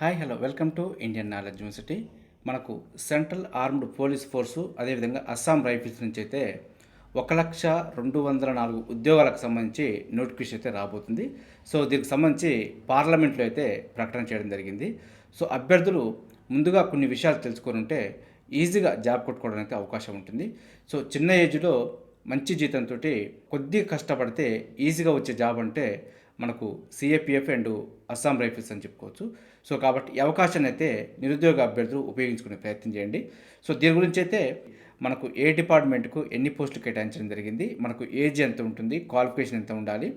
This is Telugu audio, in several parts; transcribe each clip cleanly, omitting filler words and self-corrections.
Hi hello welcome to Indian knowledge university. మనకు సెంట్రల్ ఆర్మ్డ్ పోలీస్ ఫోర్సు అదేవిధంగా అస్సాం రైఫిల్స్ నుంచి అయితే 1,02,4 ఉద్యోగాలకు సంబంధించి నోటిఫికేషన్ అయితే రాబోతుంది. సో దీనికి సంబంధించి పార్లమెంట్లో అయితే ప్రకటన చేయడం జరిగింది. సో అభ్యర్థులు ముందుగా కొన్ని విషయాలు తెలుసుకొని ఉంటే ఈజీగా జాబ్ కొట్టుకోవడానికి అవకాశం ఉంటుంది. సో చిన్న ఏజ్లో మంచి జీతంతో కొద్దిగా కష్టపడితే ఈజీగా వచ్చే జాబ్ అంటే మనకు సిఏపిఎఫ్ అండ్ అస్సాం రైఫిల్స్ అని చెప్పుకోవచ్చు. సో కాబట్టి ఈ అవకాశాన్ని అయితే నిరుద్యోగ అభ్యర్థులు ఉపయోగించుకునే ప్రయత్నం చేయండి. సో దీని గురించి అయితే మనకు ఏ డిపార్ట్మెంట్కు ఎన్ని పోస్టులు కేటాయించడం జరిగింది, మనకు ఏజ్ ఎంత ఉంటుంది, క్వాలిఫికేషన్ ఎంత ఉండాలి,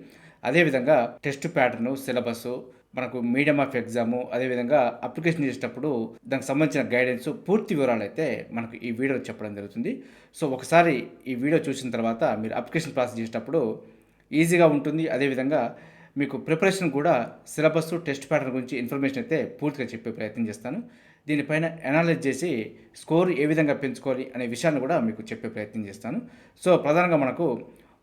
అదేవిధంగా టెస్ట్ ప్యాటర్ను, సిలబస్, మనకు మీడియం ఆఫ్ ఎగ్జాము, అదేవిధంగా అప్లికేషన్ చేసేటప్పుడు దానికి సంబంధించిన గైడెన్స్ పూర్తి వివరాలు అయితే మనకు ఈ వీడియోలో చెప్పడం జరుగుతుంది. సో ఒకసారి ఈ వీడియో చూసిన తర్వాత మీరు అప్లికేషన్ ప్రాసెస్ చేసేటప్పుడు ఈజీగా ఉంటుంది. అదేవిధంగా మీకు ప్రిపరేషన్ కూడా సిలబస్, టెస్ట్ ప్యాటర్న్ గురించి ఇన్ఫర్మేషన్ అయితే పూర్తిగా చెప్పే ప్రయత్నం చేస్తాను. దీనిపైన అనాలైజ్ చేసి స్కోర్ ఏ విధంగా పెంచుకోవాలి అనే విషయాన్ని కూడా మీకు చెప్పే ప్రయత్నం చేస్తాను. సో ప్రధానంగా మనకు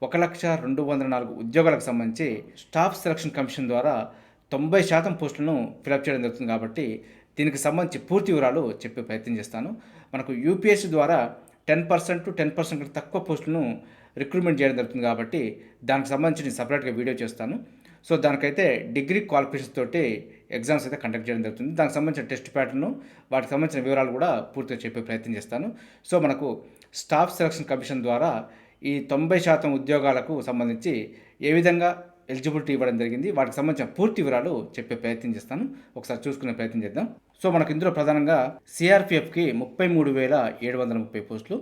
1,02,4 ఉద్యోగాలకు సంబంధించి స్టాఫ్ సెలక్షన్ కమిషన్ ద్వారా 90% పోస్టులను ఫిలప్ చేయడం జరుగుతుంది. కాబట్టి దీనికి సంబంధించి పూర్తి వివరాలు చెప్పే ప్రయత్నం చేస్తాను. మనకు యూపీఎస్సీ ద్వారా 10% టు 10% కంటే తక్కువ పోస్టులను రిక్రూట్మెంట్ చేయడం జరుగుతుంది. కాబట్టి దానికి సంబంధించి నేను సపరేట్గా వీడియో చేస్తాను. సో దానికైతే డిగ్రీ క్వాలిఫికేషన్స్ తోటి ఎగ్జామ్స్ అయితే కండక్ట్ చేయడం జరుగుతుంది. దానికి సంబంధించిన టెస్ట్ ప్యాటర్ను, వాటికి సంబంధించిన వివరాలు కూడా పూర్తిగా చెప్పే ప్రయత్నం చేస్తాను. సో మనకు స్టాఫ్ సెలక్షన్ కమిషన్ ద్వారా ఈ 90% ఉద్యోగాలకు సంబంధించి ఏ విధంగా ఎలిజిబిలిటీ ఇవ్వడం జరిగింది, వాటికి సంబంధించిన పూర్తి వివరాలు చెప్పే ప్రయత్నం చేస్తాను. ఒకసారి చూసుకునే ప్రయత్నం చేద్దాం. సో మనకు ఇందులో ప్రధానంగా సిఆర్పిఎఫ్కి 33,730 పోస్టులు,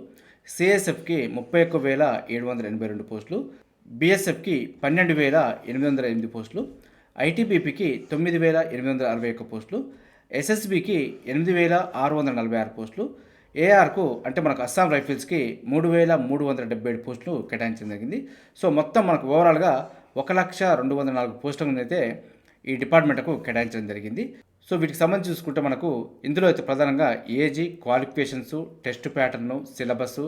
సిఎస్ఎఫ్కి 31,782 పోస్టులు, బీఎస్ఎఫ్కి 12,808 పోస్టులు, ఐటీబీపీకి 9,861 పోస్టులు, ఎస్ఎస్బికి 8,646 పోస్టులు, ఏఆర్కు అంటే మనకు అస్సాం రైఫిల్స్కి 3,377 పోస్టులు కేటాయించడం జరిగింది. సో మొత్తం మనకు ఓవరాల్గా 1,02,4 పోస్టులను అయితే ఈ డిపార్ట్మెంట్కు కేటాయించడం జరిగింది. సో వీటికి సంబంధించి చూసుకుంటే మనకు ఇందులో అయితే ప్రధానంగా age, qualifications, test pattern, syllabus,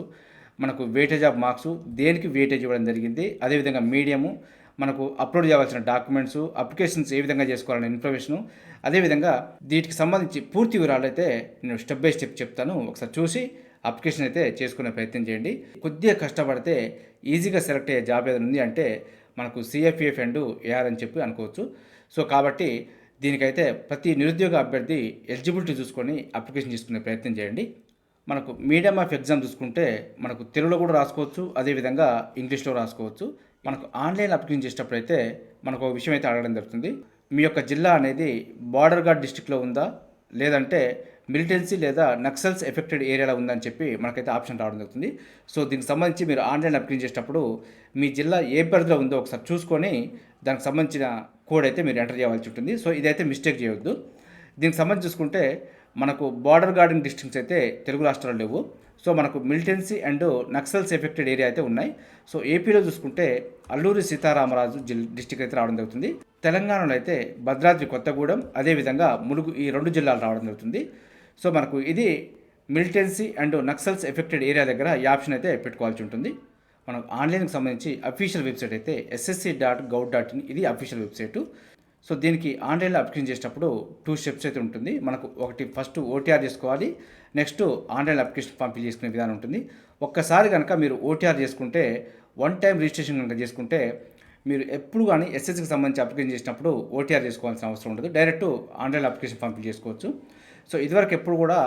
మనకు వెయిటేజ్ ఆఫ్ మార్క్స్, దేనికి వెయిటేజ్ ఇవ్వడం జరిగింది, అదేవిధంగా మీడియము, మనకు అప్లోడ్ చేయాల్సిన డాక్యుమెంట్స్, అప్లికేషన్స్ ఏ విధంగా చేసుకోవాలనే ఇన్ఫర్మేషను, అదేవిధంగా వీటికి సంబంధించి పూర్తి వివరాలు అయితే నేను స్టెప్ బై స్టెప్ చెప్తాను. ఒకసారి చూసి అప్లికేషన్ అయితే చేసుకునే ప్రయత్నం చేయండి. కొద్దిగా కష్టపడితే ఈజీగా సెలెక్ట్ అయ్యే జాబ్ ఏదైనా ఉంది అంటే మనకు సిఎఫ్ఈఎఫ్ అండ్ ఏఆర్ అని చెప్పి అనుకోవచ్చు. సో కాబట్టి దీనికైతే ప్రతి నిరుద్యోగ అభ్యర్థి ఎలిజిబిలిటీ చూసుకొని అప్లికేషన్ చేసుకునే ప్రయత్నం చేయండి. మనకు మీడియం ఆఫ్ ఎగ్జామ్ చూసుకుంటే మనకు తెలుగులో కూడా రాసుకోవచ్చు, అదేవిధంగా ఇంగ్లీష్లో రాసుకోవచ్చు. మనకు ఆన్లైన్ అప్లికేషన్ చేసేటప్పుడు అయితే మనకు ఒక విషయం అయితే అడగడం జరుగుతుంది. మీ యొక్క జిల్లా అనేది బార్డర్ గార్డ్ డిస్టిక్లో ఉందా, లేదంటే మిలిటెన్సీ లేదా నక్సల్స్ ఎఫెక్టెడ్ ఏరియాలో ఉందని చెప్పి మనకైతే ఆప్షన్ రావడం జరుగుతుంది. సో దీనికి సంబంధించి మీరు ఆన్లైన్ అప్లికేషన్ చేసేటప్పుడు మీ జిల్లా ఏ పరిధిలో ఉందో ఒకసారి చూసుకొని దానికి సంబంధించిన కోడ్ అయితే మీరు ఎంటర్ చేయవలసి ఉంటుంది. సో ఇదైతే మిస్టేక్ చేయవద్దు. దీనికి సంబంధించి చూసుకుంటే మనకు బార్డర్ గార్డింగ్ డిస్ట్రిక్ట్స్ అయితే తెలుగు రాష్ట్రాలు లేవు. సో మనకు militancy and Naxals affected area అయితే ఉన్నాయి. సో ఏపీలో చూసుకుంటే అల్లూరి సీతారామరాజు డిస్టిక్ అయితే రావడం జరుగుతుంది. తెలంగాణలో అయితే భద్రాద్రి కొత్తగూడెం, అదేవిధంగా ములుగు, ఈ 2 జిల్లాలు రావడం జరుగుతుంది. సో మనకు ఇది militancy and Naxals affected area దగ్గర ఈ ఆప్షన్ అయితే పెట్టుకోవాల్సి ఉంటుంది. మనకు ఆన్లైన్కి సంబంధించి అఫీషియల్ వెబ్సైట్ అయితే ssc.gov.in, ఇది అఫీషియల్ వెబ్సైటు. సో దీనికి ఆన్లైన్లో అప్లికేషన్ చేసేటప్పుడు 2 స్టెప్స్ అయితే ఉంటుంది. మనకు ఒకటి ఫస్ట్ ఓటీఆర్ చేసుకోవాలి, next online application form fill చేసుకునే విధానం ఉంటుంది. ఒక్కసారి కనుక మీరు ఓటీఆర్ చేసుకుంటే, వన్ టైం రిజిస్ట్రేషన్ కనుక చేసుకుంటే మీరు ఎప్పుడు కానీ ఎస్ఎస్సికి సంబంధించి అప్లికేషన్ చేసినప్పుడు ఓటీఆర్ చేసుకోవాల్సిన అవసరం ఉండదు. Direct online application form fill చేసుకోవచ్చు. సో ఇదివరకు ఎప్పుడు కూడా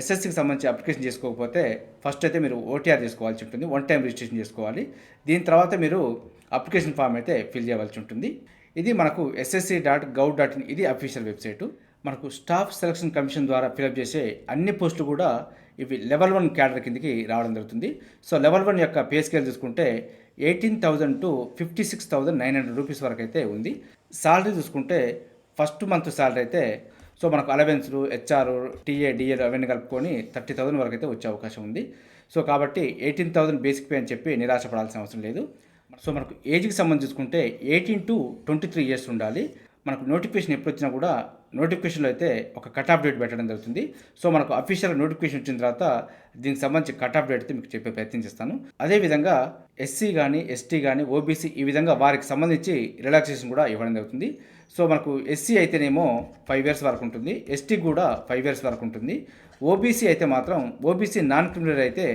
ఎస్ఎస్సికి సంబంధించి అప్లికేషన్ చేసుకోకపోతే ఫస్ట్ అయితే మీరు ఓటీఆర్ చేసుకోవాల్సి ఉంటుంది, వన్ టైం రిజిస్ట్రేషన్ చేసుకోవాలి. దీని తర్వాత మీరు అప్లికేషన్ ఫామ్ అయితే ఫిల్ చేయవలసి ఉంటుంది. ఇది మనకు ssc.gov.in, ఇది అఫీషియల్ వెబ్సైటు. మనకు స్టాఫ్ సెలక్షన్ కమిషన్ ద్వారా ఫిలప్ చేసే అన్ని పోస్టులు కూడా ఇవి లెవెల్ 1 క్యాడర్ కిందకి రావడం జరుగుతుంది. సో లెవెల్ 1 యొక్క పే స్కేల్ చూసుకుంటే 18,000 టు 56,900 రూపీస్ వరకు అయితే ఉంది. సాలరీ చూసుకుంటే ఫస్ట్ మంత్ సాలరీ అయితే సో మనకు అలవెన్స్లు, హెచ్ఆర్, టీఏ, డిఏలు అవన్నీ కలుపుకొని 30,000 వరకు అయితే వచ్చే అవకాశం ఉంది. సో కాబట్టి 18,000 బేసిక్ పే అని చెప్పి నిరాశపడాల్సిన అవసరం లేదు. సో మనకు ఏజ్కి సంబంధించి చూసుకుంటే 18 టు 23 ఇయర్స్ ఉండాలి. మనకు నోటిఫికేషన్ ఎప్పుడు వచ్చినా కూడా నోటిఫికేషన్లో అయితే ఒక కట్ ఆఫ్ డేట్ పెట్టడం జరుగుతుంది. సో మనకు అఫీషియల్ నోటిఫికేషన్ వచ్చిన తర్వాత దీనికి సంబంధించి కట్ ఆఫ్ డేట్ అయితే మీకు చెప్పే ప్రయత్నం చేస్తాను. అదేవిధంగా ఎస్సీ కానీ, ఎస్టీ కానీ, ఓబీసీ ఈ విధంగా వారికి సంబంధించి రిలాక్సేషన్ కూడా ఇవ్వడం జరుగుతుంది. సో మనకు ఎస్సీ అయితేనేమో 5 ఇయర్స్ వరకు ఉంటుంది, ఎస్టీ కూడా 5 ఇయర్స్ వరకు ఉంటుంది. ఓబీసీ అయితే మాత్రం ఓబీసీ నాన్ క్రిమినల్ అయితే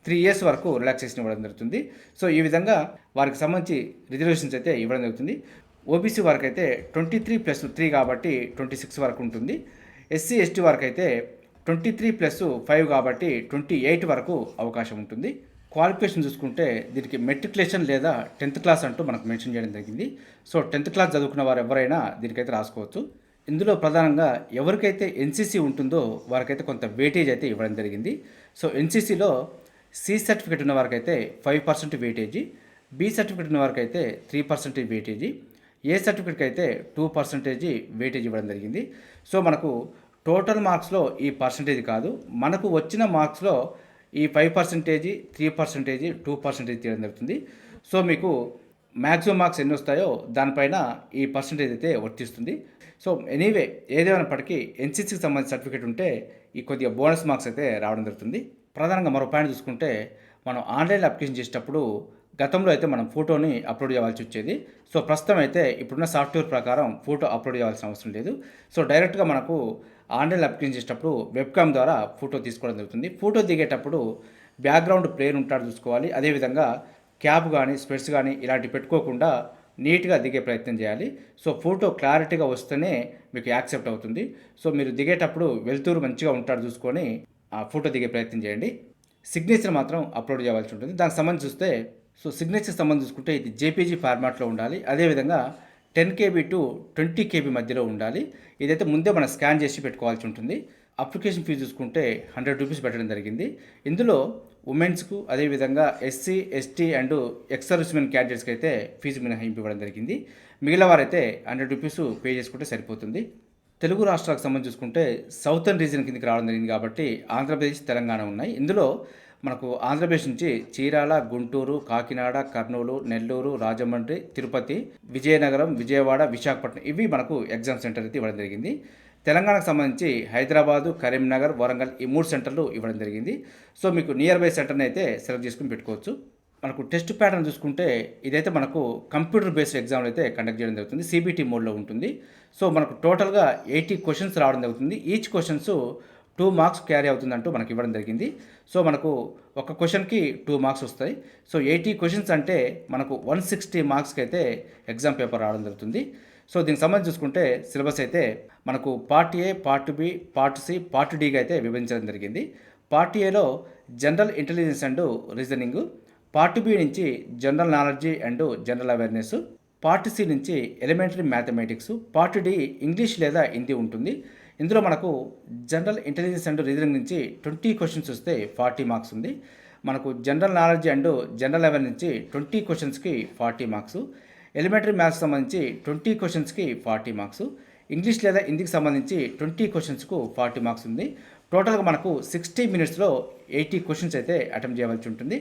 3 ఇయర్స్ వరకు రిలాక్సేషన్ ఇవ్వడం జరుగుతుంది. సో ఈ విధంగా వారికి సంబంధించి రిజర్వేషన్స్ అయితే ఇవ్వడం జరుగుతుంది. ఓబీసీ వారికి అయితే 23+3 కాబట్టి 26 వరకు ఉంటుంది. ఎస్సీ ఎస్టీ వారికి అయితే 23+5 కాబట్టి 28 వరకు అవకాశం ఉంటుంది. క్వాలిఫికేషన్ చూసుకుంటే దీనికి మెట్రికులేషన్ లేదా 10th క్లాస్ అంటూ మనకు మెన్షన్ చేయడం జరిగింది. సో 10th క్లాస్ చదువుకున్న వారు ఎవరైనా దీనికైతే రాసుకోవచ్చు. ఇందులో ప్రధానంగా ఎవరికైతే ఎన్సీసీ ఉంటుందో వారికైతే కొంత వెయిటేజ్ అయితే ఇవ్వడం జరిగింది. సో ఎన్సీసీలో సి సర్టిఫికేట్ ఉన్న వారికైతే 5% వెయిటేజీ, బి సర్టిఫికేట్ ఉన్న వారికైతే 3% వెయిటేజీ, ఏ సర్టిఫికేట్కి అయితే 2% వెయిటేజ్ ఇవ్వడం జరిగింది. సో మనకు టోటల్ మార్క్స్లో ఈ పర్సంటేజ్ కాదు, మనకు వచ్చిన మార్క్స్లో ఈ 5%, 3%, 2% తీయడం జరుగుతుంది. సో మీకు మ్యాక్సిమం మార్క్స్ ఎన్ని వస్తాయో దానిపైన ఈ పర్సంటేజ్ అయితే వర్తిస్తుంది. సో ఎనీవే ఏదేమైనప్పటికీ ఎన్సీసీకి సంబంధించిన సర్టిఫికేట్ ఉంటే ఈ కొద్దిగా బోనస్ మార్క్స్ అయితే రావడం జరుగుతుంది. ప్రధానంగా మరో పాయింట్ చూసుకుంటే మనం ఆన్లైన్లో అప్లికేషన్ చేసేటప్పుడు గతంలో అయితే మనం ఫోటోని అప్లోడ్ చేయాల్సి వచ్చేది. సో ప్రస్తుతం అయితే ఇప్పుడున్న సాఫ్ట్వేర్ ప్రకారం ఫోటో అప్లోడ్ చేయాల్సిన అవసరం లేదు. సో డైరెక్ట్గా మనకు ఆన్లైన్ అప్లికేషన్ చేసేటప్పుడు వెబ్కామ్ ద్వారా ఫోటో తీసుకోవడం జరుగుతుంది. ఫోటో దిగేటప్పుడు బ్యాక్గ్రౌండ్ ప్లేన్ ఉంటాడు చూసుకోవాలి. అదేవిధంగా క్యాప్ కానీ, స్పెట్స్ కానీ ఇలాంటివి పెట్టుకోకుండా నీట్గా దిగే ప్రయత్నం చేయాలి. సో ఫోటో క్లారిటీగా వస్తేనే మీకు యాక్సెప్ట్ అవుతుంది. సో మీరు దిగేటప్పుడు వెలుతురు మంచిగా ఉంటాడు చూసుకొని ఆ ఫోటో దిగే ప్రయత్నం చేయండి. సిగ్నేచర్ మాత్రం అప్లోడ్ చేయాల్సి ఉంటుంది. దానికి సంబంధించి చూస్తే సో సిగ్నేచర్ సంబంధించి చూసుకుంటే ఇది జేపీజీ ఫార్మాట్లో ఉండాలి. అదేవిధంగా 10 KB to 20 KB మధ్యలో ఉండాలి. ఇదైతే ముందే మనం స్కాన్ చేసి పెట్టుకోవాల్సి ఉంటుంది. అప్లికేషన్ ఫీజు చూసుకుంటే 100 రూపీస్ పెట్టడం జరిగింది. ఇందులో ఉమెన్స్కు, అదేవిధంగా SC, ST and ex servicemen క్యాండిడేట్స్కి అయితే ఫీజు మినహాయింపు ఇవ్వడం జరిగింది. మిగిలిన వారైతే 100 రూపీస్ పే చేసుకుంటే సరిపోతుంది. తెలుగు రాష్ట్రాలకు సంబంధించి చూసుకుంటే సౌతర్న్ రీజన్ కిందకి రావడం జరిగింది కాబట్టి ఆంధ్రప్రదేశ్, తెలంగాణ ఉన్నాయి. ఇందులో మనకు ఆంధ్రప్రదేశ్ నుంచి చీరాల, గుంటూరు, కాకినాడ, కర్నూలు, నెల్లూరు, రాజమండ్రి, తిరుపతి, విజయనగరం, విజయవాడ, విశాఖపట్నం ఇవి మనకు ఎగ్జామ్ సెంటర్ అయితే ఇవ్వడం జరిగింది. తెలంగాణకు సంబంధించి హైదరాబాదు, కరీంనగర్, వరంగల్ ఈ 3 సెంటర్లు ఇవ్వడం జరిగింది. సో మీకు నియర్ బై సెంటర్ని అయితే సెలెక్ట్ చేసుకుని పెట్టుకోవచ్చు. మనకు టెస్ట్ ప్యాటర్న్ చూసుకుంటే ఇదైతే మనకు కంప్యూటర్ బేస్డ్ ఎగ్జామ్లు అయితే కండక్ట్ చేయడం జరుగుతుంది. సిబిటి మోడ్లో ఉంటుంది. సో మనకు టోటల్గా 80 క్వశ్చన్స్ రావడం జరుగుతుంది. ఈచ్ క్వశ్చన్స్ 2 మార్క్స్ క్యారీ అవుతుందంటూ మనకి ఇవ్వడం జరిగింది. సో మనకు ఒక క్వశ్చన్కి 2 మార్క్స్ వస్తాయి. సో 80 క్వశ్చన్స్ అంటే మనకు 160 మార్క్స్కి అయితే ఎగ్జామ్ పేపర్ రావడం జరుగుతుంది. సో దీనికి సంబంధించి చూసుకుంటే సిలబస్ అయితే మనకు part A, part B, part C, part డిగా అయితే విభజించడం జరిగింది. పార్ట్ ఏలో general intelligence and reasoning, part B నుంచి general knowledge and general awareness, part C నుంచి elementary mathematics, part D English లేదా హిందీ ఉంటుంది. ఇందులో మనకు జనరల్ ఇంటెలిజెన్స్ అండ్ రీజనింగ్ నుంచి 20 క్వశ్చన్స్ వస్తే 40 మార్క్స్ ఉంది. మనకు general knowledge and general awareness నుంచి 20 క్వశ్చన్స్కి 40 మార్క్స్, ఎలిమెంటరీ మ్యాథ్స్ సంబంధించి 20 క్వశ్చన్స్కి 40 మార్క్స్, ఇంగ్లీష్ లేదా హిందీకి సంబంధించి 20 క్వశ్చన్స్కు 40 మార్క్స్ ఉంది. టోటల్గా మనకు 60 మినిట్స్లో 80 క్వశ్చన్స్ అయితే అటెంప్ట్ చేయవలసి ఉంటుంది.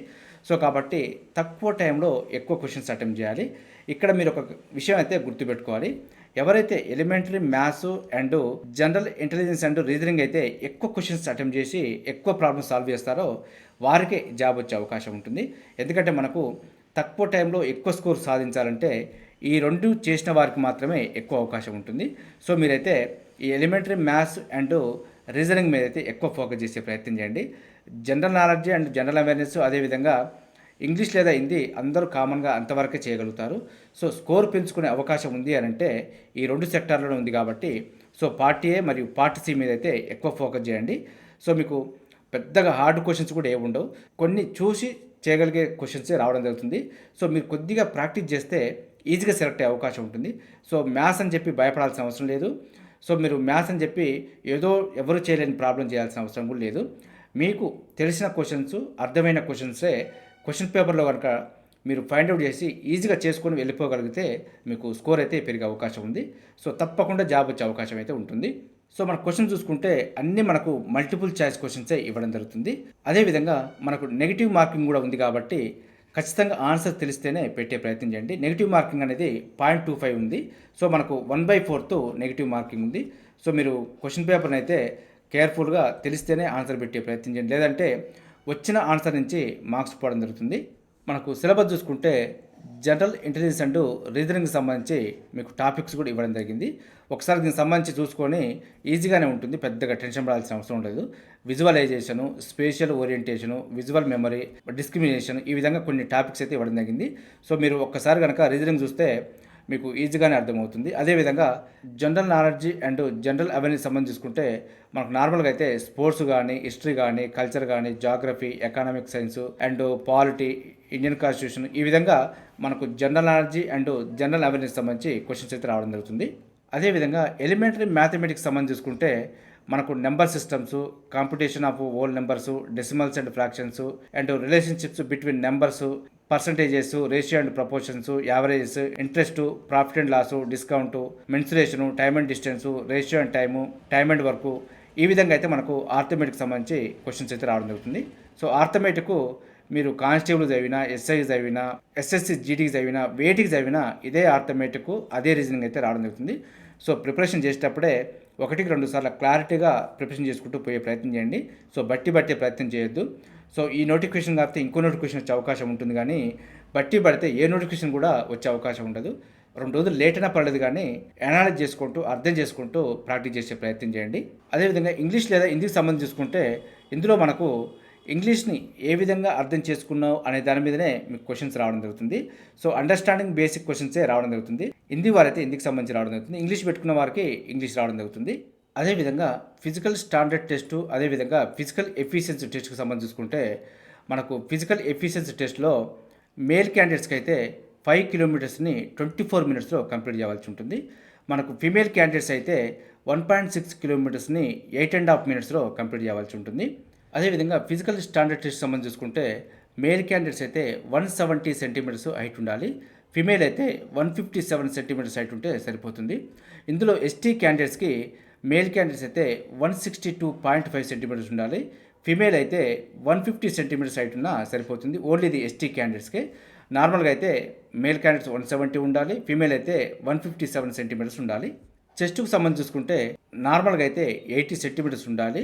సో కాబట్టి తక్కువ టైంలో ఎక్కువ క్వశ్చన్స్ అటెంప్ట్ చేయాలి. ఇక్కడ మీరు ఒక విషయం అయితే గుర్తుపెట్టుకోవాలి. ఎవరైతే elementary maths and general intelligence and reasoning అయితే ఎక్కువ క్వశ్చన్స్ అటెంప్ట్ చేసి ఎక్కువ ప్రాబ్లమ్స్ సాల్వ్ చేస్తారో వారికే జాబ్ వచ్చే అవకాశం ఉంటుంది. ఎందుకంటే మనకు తక్కువ టైంలో ఎక్కువ స్కోర్ సాధించాలంటే ఈ 2 చేసిన వారికి మాత్రమే ఎక్కువ అవకాశం ఉంటుంది. సో మీరైతే ఈ ఎలిమెంటరీ మ్యాథ్స్ అండ్ రీజనింగ్ మీద అయితే ఎక్కువ ఫోకస్ చేసే ప్రయత్నం చేయండి. General knowledge and general awareness, అదేవిధంగా ఇంగ్లీష్ లేదా హిందీ అందరూ కామన్గా అంతవరకే చేయగలుగుతారు. సో స్కోర్ పెంచుకునే అవకాశం ఉంది అని అంటే ఈ 2 సెక్టార్లోనే ఉంది కాబట్టి సో పార్ట్ ఏ మరియు పార్ట్ సి మీద అయితే ఎక్కువ ఫోకస్ చేయండి. సో మీకు పెద్దగా హార్డ్ క్వశ్చన్స్ కూడా ఏమి ఉండవు, కొన్ని చూసి చేయగలిగే క్వశ్చన్సే రావడం జరుగుతుంది. సో మీరు కొద్దిగా ప్రాక్టీస్ చేస్తే ఈజీగా సెలెక్ట్ అయ్యే అవకాశం ఉంటుంది. సో మ్యాథ్స్ అని చెప్పి భయపడాల్సిన అవసరం లేదు. సో మీరు మ్యాథ్స్ అని చెప్పి ఏదో ఎవరు చేయలేని ప్రాబ్లం చేయాల్సిన అవసరం కూడా లేదు. మీకు తెలిసిన క్వశ్చన్స్, అర్థమైన క్వశ్చన్సే క్వశ్చన్ పేపర్లో కనుక మీరు ఫైండ్ అవుట్ చేసి ఈజీగా చేసుకొని వెళ్ళిపోగలిగితే మీకు స్కోర్ అయితే పెరిగే అవకాశం ఉంది. సో తప్పకుండా జాబ్ వచ్చే అవకాశం అయితే ఉంటుంది. సో మన క్వశ్చన్ చూసుకుంటే అన్నీ మనకు మల్టిపుల్ చాయిస్ క్వశ్చన్సే ఇవ్వడం జరుగుతుంది. అదేవిధంగా మనకు నెగిటివ్ మార్కింగ్ కూడా ఉంది కాబట్టి ఖచ్చితంగా ఆన్సర్ తెలిస్తేనే పెట్టే ప్రయత్నం చేయండి. నెగిటివ్ మార్కింగ్ అనేది 0.25 ఉంది. సో మనకు 1/4 నెగిటివ్ మార్కింగ్ ఉంది. సో మీరు క్వశ్చన్ పేపర్ని అయితే కేర్ఫుల్గా తెలిస్తేనే ఆన్సర్ పెట్టే ప్రయత్నం చేయండి, లేదంటే వచ్చిన ఆన్సర్ నుంచి మార్క్స్ పోవడం జరుగుతుంది. మనకు సిలబస్ చూసుకుంటే జనరల్ ఇంటెలిజెన్స్ అండ్ రీజనింగ్కి సంబంధించి మీకు టాపిక్స్ కూడా ఇవ్వడం జరిగింది. ఒకసారి దీనికి సంబంధించి చూసుకొని ఈజీగానే ఉంటుంది, పెద్దగా టెన్షన్ పడాల్సిన అవసరం లేదు. Visualisation, spatial orientation, visual memory, discrimination, ఈ విధంగా కొన్ని టాపిక్స్ అయితే ఇవ్వడం జరిగింది. సో మీరు ఒక్కసారి కనుక రీజనింగ్ చూస్తే మీకు ఈజీగానే అర్థమవుతుంది. అదేవిధంగా general knowledge and general awareness సంబంధించి చూసుకుంటే మనకు నార్మల్గా అయితే స్పోర్ట్స్ కానీ, హిస్టరీ కానీ, కల్చర్ కానీ, geography, economic science and polity, Indian constitution, ఈ విధంగా మనకు general knowledge and general awareness సంబంధించి క్వశ్చన్స్ అయితే రావడం జరుగుతుంది. అదేవిధంగా ఎలిమెంటరీ మ్యాథమెటిక్స్ సంబంధించి చూసుకుంటే మనకు number systems, competition of whole numbers, decimals and fractions and relationships between numbers, percentages, ratio and proportions, averages, interest, profit and loss, discount, mensuration, time and distance, ratio and time, time and work, ఈ విధంగా అయితే మనకు ఆర్థమెటిక్ సంబంధించి క్వశ్చన్స్ అయితే రావడం జరుగుతుంది. సో ఆర్థమెటిక్ మీరు కానిస్టేబుల్ చదివినా, ఎస్ఐ చదివినా, ఎస్ఎస్సి జీడీకి చదివినా, వేటికి చదివినా ఇదే ఆర్థమెటిక్, అదే రీజనింగ్ అయితే రావడం జరుగుతుంది. సో ప్రిపరేషన్ చేసేటప్పుడే 1-2 సార్లు క్లారిటీగా ప్రిపరేషన్ చేసుకుంటూ పోయే ప్రయత్నం చేయండి. సో బట్టి ప్రయత్నం చేయొద్దు. సో ఈ నోటిఫికేషన్ కాకపోతే ఇంకో నోటిఫికేషన్ వచ్చే అవకాశం ఉంటుంది, కానీ బట్టి పడితే ఏ నోటిఫికేషన్ కూడా వచ్చే అవకాశం ఉండదు. 2 రోజులు లేట్ అయినా పర్లేదు, కానీ అనాలైజ్ చేసుకుంటూ, అర్థం చేసుకుంటూ ప్రాక్టీస్ చేసే ప్రయత్నం చేయండి. అదేవిధంగా ఇంగ్లీష్ లేదా హిందీకి సంబంధించి చూసుకుంటే ఇందులో మనకు ఇంగ్లీష్ని ఏ విధంగా అర్థం చేసుకున్నావు అనే దాని మీదనే మీకు క్వశ్చన్స్ రావడం జరుగుతుంది. సో అండర్స్టాండింగ్ బేసిక్ క్వశ్చన్సే రావడం జరుగుతుంది. హిందీ వారైతే హిందీకి సంబంధించి రావడం జరుగుతుంది, ఇంగ్లీష్ పెట్టుకున్న వారికి ఇంగ్లీష్ రావడం జరుగుతుంది. అదేవిధంగా ఫిజికల్ స్టాండర్డ్ టెస్టు, అదేవిధంగా ఫిజికల్ ఎఫిషియన్సీ టెస్ట్కి సంబంధించి చూసుకుంటే మనకు ఫిజికల్ ఎఫిషియన్సీ టెస్ట్లో మేల్ క్యాండిడేట్స్కి అయితే 5 కిలోమీటర్స్ని 24 మినిట్స్లో కంప్లీట్ చేయాల్సి ఉంటుంది. మనకు ఫీమేల్ క్యాండిడేట్స్ అయితే 1.6 కిలోమీటర్స్ని 8.5 మినిట్స్లో కంప్లీట్ చేయాల్సి ఉంటుంది. అదేవిధంగా ఫిజికల్ స్టాండర్డ్ టెస్ట్ సంబంధించి చూసుకుంటే మేల్ క్యాండిడేట్స్ అయితే 170 సెంటీమీటర్స్ హైట్ ఉండాలి, ఫిమేల్ అయితే 157 సెంటీమీటర్స్ హైట్ ఉంటే సరిపోతుంది. ఇందులో ఎస్టీ క్యాండిడేట్స్కి మేల్ క్యాండిడేట్స్ అయితే 162.5 సెంటీమీటర్స్ ఉండాలి, ఫిమేల్ అయితే 150 సెంటీమీటర్స్ హైట్ ఉన్నా సరిపోతుంది. ఓన్లీ ఇది ఎస్టీ క్యాండిడేట్స్కే. నార్మల్గా అయితే మేల్ క్యాండిడేట్స్ 170 ఉండాలి, ఫిమేల్ అయితే 157 సెంటీమీటర్స్ ఉండాలి. చెస్ట్కు సంబంధించి చూసుకుంటే నార్మల్గా అయితే 80 సెంటీమీటర్స్ ఉండాలి,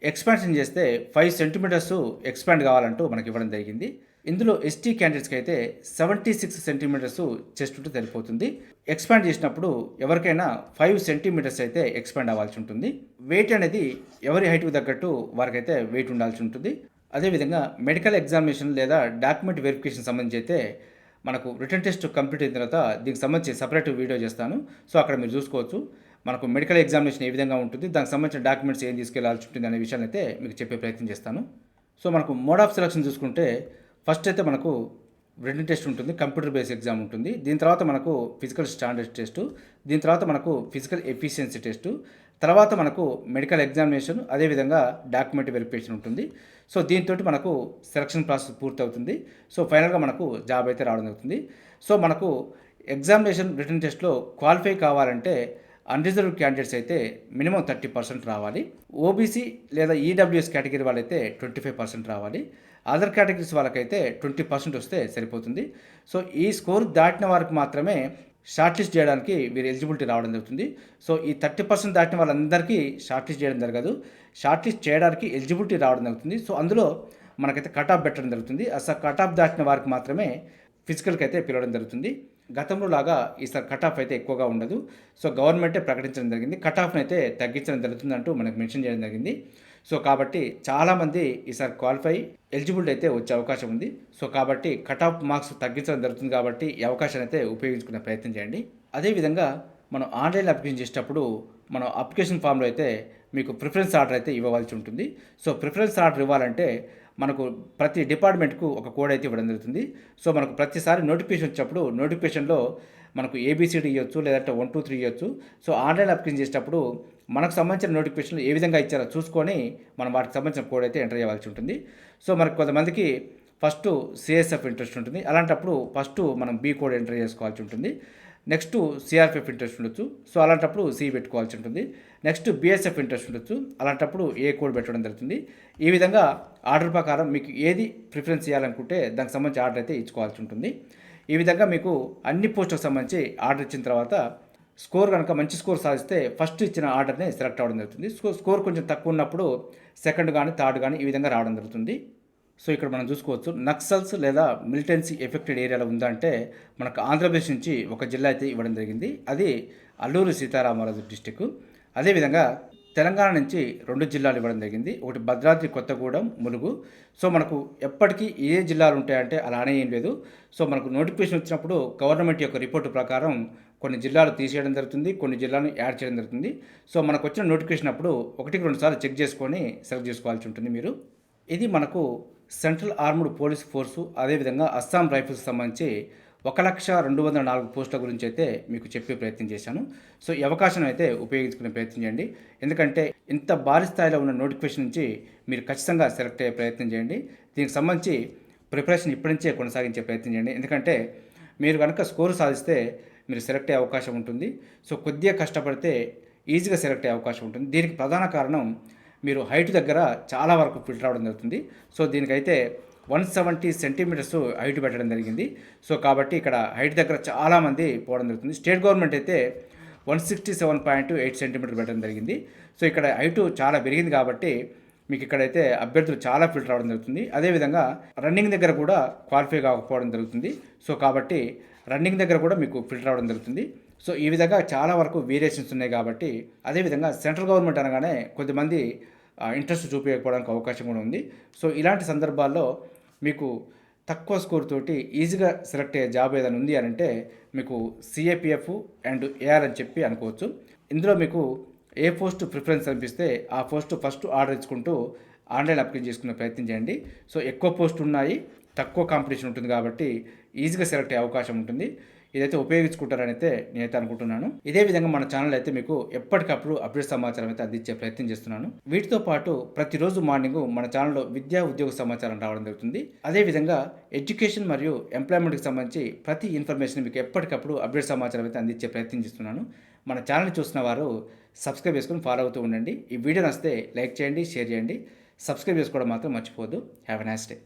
ఎక్స్పాన్షన్ చేస్తే 5 సెంటీమీటర్స్ ఎక్స్పాండ్ కావాలంటూ మనకి ఇవ్వడం జరిగింది. ఇందులో ఎస్టీ క్యాండిడేట్స్కి అయితే 76 సెంటీమీటర్స్ చెస్ట్ ఉంటే సరిపోతుంది. ఎక్స్పాండ్ చేసినప్పుడు ఎవరికైనా 5 సెంటీమీటర్స్ అయితే ఎక్స్పాండ్ అవ్వాల్సి ఉంటుంది. వెయిట్ అనేది ఎవరి హైట్కి తగ్గట్టు వారికైతే వెయిట్ ఉండాల్సి ఉంటుంది. అదేవిధంగా మెడికల్ ఎగ్జామినేషన్ లేదా డాక్యుమెంట్ వెరిఫికేషన్ సంబంధించి అయితే మనకు రిటర్న్ టెస్ట్ కంప్లీట్ అయిన తర్వాత దీనికి సంబంధించి సపరేట్ వీడియో చేస్తాను. సో అక్కడ మీరు చూసుకోవచ్చు మనకు మెడికల్ ఎగ్జామినేషన్ ఏ విధంగా ఉంటుంది, దానికి సంబంధించిన డాక్యుమెంట్స్ ఏం తీసుకెళ్లాల్సి ఉంటుంది అనే విషయాన్ని అయితే మీకు చెప్పే ప్రయత్నం చేస్తాను. సో మనకు మోడ్ ఆఫ్ సెలక్షన్ చూసుకుంటే ఫస్ట్ అయితే మనకు రిటన్ టెస్ట్ ఉంటుంది, కంప్యూటర్ బేస్డ్ ఎగ్జామ్ ఉంటుంది. దీని తర్వాత మనకు ఫిజికల్ స్టాండర్డ్ టెస్టు, దీని తర్వాత మనకు ఫిజికల్ ఎఫిషియన్సీ టెస్టు, తర్వాత మనకు మెడికల్ ఎగ్జామినేషన్, అదేవిధంగా డాక్యుమెంట్ వెరిఫికేషన్ ఉంటుంది. సో దీంతో మనకు సెలక్షన్ ప్రాసెస్ పూర్తవుతుంది. సో ఫైనల్గా మనకు జాబ్ అయితే రావడం జరుగుతుంది. సో మనకు ఎగ్జామినేషన్ రిటన్ టెస్ట్లో క్వాలిఫై కావాలంటే అన్రిజర్వ్డ్ క్యాండిడేట్స్ అయితే మినిమం 30% రావాలి, ఓబీసీ లేదా ఈడబ్ల్యూఎస్ కేటగిరీ వాళ్ళైతే 25% రావాలి, అదర్ కేటగిరీస్ వాళ్ళకైతే 20% వస్తే సరిపోతుంది. సో ఈ స్కోర్ దాటిన వారికి మాత్రమే షార్ట్ లిస్ట్ చేయడానికి వీరు ఎలిజిబిలిటీ రావడం జరుగుతుంది. సో ఈ 30% దాటిన వాళ్ళందరికీ షార్ట్ లిస్ట్ చేయడం జరగదు, షార్ట్ లిస్ట్ చేయడానికి ఎలిజిబిలిటీ రావడం జరుగుతుంది. సో అందులో మనకైతే కట్ ఆఫ్ పెట్టడం జరుగుతుంది. అసలు కట్ ఆఫ్ దాటిన వారికి మాత్రమే ఫిజికల్కి అయితే పిలవడం జరుగుతుంది. గతంలో లాగా ఈసారి కట్ ఆఫ్ అయితే ఎక్కువగా ఉండదు. సో గవర్నమెంటే ప్రకటించడం జరిగింది, కట్ ఆఫ్ని అయితే తగ్గించడం జరుగుతుంది అంటూ మనకు మెన్షన్ చేయడం జరిగింది. సో కాబట్టి చాలామంది ఈసారి క్వాలిఫై ఎలిజిబిలిటీ అయితే వచ్చే అవకాశం ఉంది. సో కాబట్టి కట్ ఆఫ్ మార్క్స్ తగ్గించడం జరుగుతుంది, కాబట్టి ఈ అవకాశాన్ని అయితే ఉపయోగించుకునే ప్రయత్నం చేయండి. అదేవిధంగా మనం ఆన్లైన్ అప్లికేషన్ చేసేటప్పుడు మనం అప్లికేషన్ ఫామ్లో అయితే మీకు ప్రిఫరెన్స్ ఆర్డర్ అయితే ఇవ్వవలసి ఉంటుంది. సో ప్రిఫరెన్స్ ఆర్డర్ ఇవ్వాలంటే మనకు ప్రతి డిపార్ట్మెంట్కు ఒక కోడ్ అయితే ఇవ్వడం జరుగుతుంది. సో మనకు ప్రతిసారి నోటిఫికేషన్ వచ్చినప్పుడు నోటిఫికేషన్లో మనకు ఏబిసిడి ఇవ్వచ్చు, లేదంటే 1 2 3 ఇవ్వచ్చు. సో ఆన్లైన్ అప్లికేషన్ చేసేటప్పుడు మనకు సంబంధించిన నోటిఫికేషన్లు ఏ విధంగా ఇచ్చారో చూసుకొని మనం వాటికి సంబంధించిన కోడ్ అయితే ఎంటర్ చేయాల్సి ఉంటుంది. సో మనకు కొంతమందికి ఫస్ట్ సిఎస్ఎఫ్ ఇంట్రెస్ట్ ఉంటుంది, అలాంటప్పుడు ఫస్ట్ మనం బి కోడ్ ఎంటర్ చేసుకోవాల్సి ఉంటుంది. నెక్స్ట్ సిఆర్పిఎఫ్ ఇంట్రెస్ట్ ఉండొచ్చు, సో అలాంటప్పుడు సి పెట్టుకోవాల్సి ఉంటుంది. నెక్స్ట్ బిఎస్ఎఫ్ ఇంట్రెస్ట్ ఉండొచ్చు, అలాంటప్పుడు ఏ కోడ్ పెట్టడం జరుగుతుంది. ఈ విధంగా ఆర్డర్ ప్రకారం మీకు ఏది ప్రిఫరెన్స్ ఇవ్వాలనుకుంటే దానికి సంబంధించి ఆర్డర్ అయితే ఇచ్చుకోవాల్సి ఉంటుంది. ఈ విధంగా మీకు అన్ని పోస్టులకు సంబంధించి ఆర్డర్ ఇచ్చిన తర్వాత స్కోర్ కనుక మంచి స్కోర్ సాధిస్తే ఫస్ట్ ఇచ్చిన ఆర్డర్‌నే సెలెక్ట్ అవ్వడం జరుగుతుంది. స్కోర్ కొంచెం తక్కువ ఉన్నప్పుడు సెకండ్ గానీ, థర్డ్ గానీ ఈ విధంగా రావడం జరుగుతుంది. సో ఇక్కడ మనం చూసుకోవచ్చు నక్సల్స్ లేదా మిలిటెన్సీ ఎఫెక్టెడ్ ఏరియాలో ఉందంటే మనకు ఆంధ్రప్రదేశ్ నుంచి ఒక జిల్లా అయితే ఇవ్వడం జరిగింది. అది అల్లూరి సీతారామరాజు డిస్టిక్. అదేవిధంగా తెలంగాణ నుంచి 2 జిల్లాలు ఇవ్వడం జరిగింది. ఒకటి భద్రాద్రి కొత్తగూడెం, ములుగు. సో మనకు ఎప్పటికీ ఏ జిల్లాలు ఉంటాయంటే అలానే ఏం లేదు. సో మనకు నోటిఫికేషన్ వచ్చినప్పుడు గవర్నమెంట్ యొక్క రిపోర్టు ప్రకారం కొన్ని జిల్లాలు తీసేయడం జరుగుతుంది, కొన్ని జిల్లాలను యాడ్ చేయడం జరుగుతుంది. సో మనకు వచ్చిన నోటిఫికేషన్ అప్పుడు 1-2 సార్లు చెక్ చేసుకొని సెలెక్ట్ చేసుకోవాల్సి ఉంటుంది మీరు. ఇది మనకు సెంట్రల్ ఆర్మ్డ్ పోలీస్ ఫోర్సు, అదేవిధంగా అస్సాం రైఫిల్స్కి సంబంధించి 1,204 పోస్టుల గురించి అయితే మీకు చెప్పే ప్రయత్నం చేశాను. సో ఈ అవకాశం అయితే ఉపయోగించుకునే ప్రయత్నం చేయండి. ఎందుకంటే ఇంత భారీ స్థాయిలో ఉన్న నోటిఫికేషన్ నుంచి మీరు ఖచ్చితంగా సెలెక్ట్ అయ్యే ప్రయత్నం చేయండి. దీనికి సంబంధించి ప్రిపరేషన్ ఇప్పటి నుంచే కొనసాగించే ప్రయత్నం చేయండి. ఎందుకంటే మీరు కనుక స్కోరు సాధిస్తే మీరు సెలెక్ట్ అయ్యే అవకాశం ఉంటుంది. సో కొద్దిగా కష్టపడితే ఈజీగా సెలెక్ట్ అయ్యే అవకాశం ఉంటుంది. దీనికి ప్రధాన కారణం మీరు హైట్ దగ్గర చాలా వరకు ఫిల్టర్ అవ్వడం జరుగుతుంది. సో దీనికైతే 170 సెంటీమీటర్స్ హైట్ పెట్టడం జరిగింది. సో కాబట్టి ఇక్కడ హైట్ దగ్గర చాలామంది పోవడం జరుగుతుంది. స్టేట్ గవర్నమెంట్ అయితే 167.8 సెంటీమీటర్ పెట్టడం జరిగింది. సో ఇక్కడ హైటు చాలా పెరిగింది కాబట్టి మీకు ఇక్కడైతే అభ్యర్థులు చాలా ఫిల్టర్ అవ్వడం జరుగుతుంది. అదేవిధంగా రన్నింగ్ దగ్గర కూడా క్వాలిఫై కాకపోవడం జరుగుతుంది. సో కాబట్టి రన్నింగ్ దగ్గర కూడా మీకు ఫిల్టర్ అవ్వడం జరుగుతుంది. సో ఈ విధంగా చాలా వరకు వేరియేషన్స్ ఉన్నాయి కాబట్టి అదేవిధంగా సెంట్రల్ గవర్నమెంట్ అనగానే కొద్దిమంది ఇంట్రెస్ట్ చూపించకపోవడానికి అవకాశం కూడా ఉంది. సో ఇలాంటి సందర్భాల్లో మీకు తక్కువ స్కోర్ తోటి ఈజీగా సెలెక్ట్ అయ్యే జాబ్ ఏదైనా ఉంది అని అంటే మీకు సిఏపిఎఫ్ అండ్ ఏఆర్ అని చెప్పి అనుకోవచ్చు. ఇందులో మీకు ఏ పోస్ట్ ప్రిఫరెన్స్ అనిపిస్తే ఆ పోస్ట్ ఫస్ట్ ఆర్డర్ ఇచ్చుకుంటూ ఆన్లైన్ అప్లై చేసుకునే ప్రయత్నం చేయండి. సో ఎక్కువ పోస్టులు ఉన్నాయి, తక్కువ కాంపిటీషన్ ఉంటుంది కాబట్టి ఈజీగా సెలెక్ట్ అయ్యే అవకాశం ఉంటుంది. ఇదైతే ఉపయోగించుకుంటారని అయితే నేనైతే అనుకుంటున్నాను. ఇదే విధంగా మన ఛానల్ అయితే మీకు ఎప్పటికప్పుడు అప్డేట్ సమాచారం అయితే అందించే ప్రయత్నం చేస్తున్నాను. వీటితో పాటు ప్రతిరోజు మార్నింగ్ మన ఛానల్లో విద్యా ఉద్యోగ సమాచారం రావడం జరుగుతుంది. అదేవిధంగా ఎడ్యుకేషన్ మరియు ఎంప్లాయ్మెంట్కి సంబంధించి ప్రతి ఇన్ఫర్మేషన్ మీకు ఎప్పటికప్పుడు అప్డేట్ సమాచారం అయితే అందించే ప్రయత్నం చేస్తున్నాను. మన ఛానల్ చూసిన వారు సబ్స్క్రైబ్ చేసుకుని ఫాలో అవుతూ ఉండండి. ఈ వీడియో నచ్చితే లైక్ చేయండి, షేర్ చేయండి, సబ్స్క్రైబ్ చేసుకోవడం మాత్రం మర్చిపోవద్దు. Have a nice day.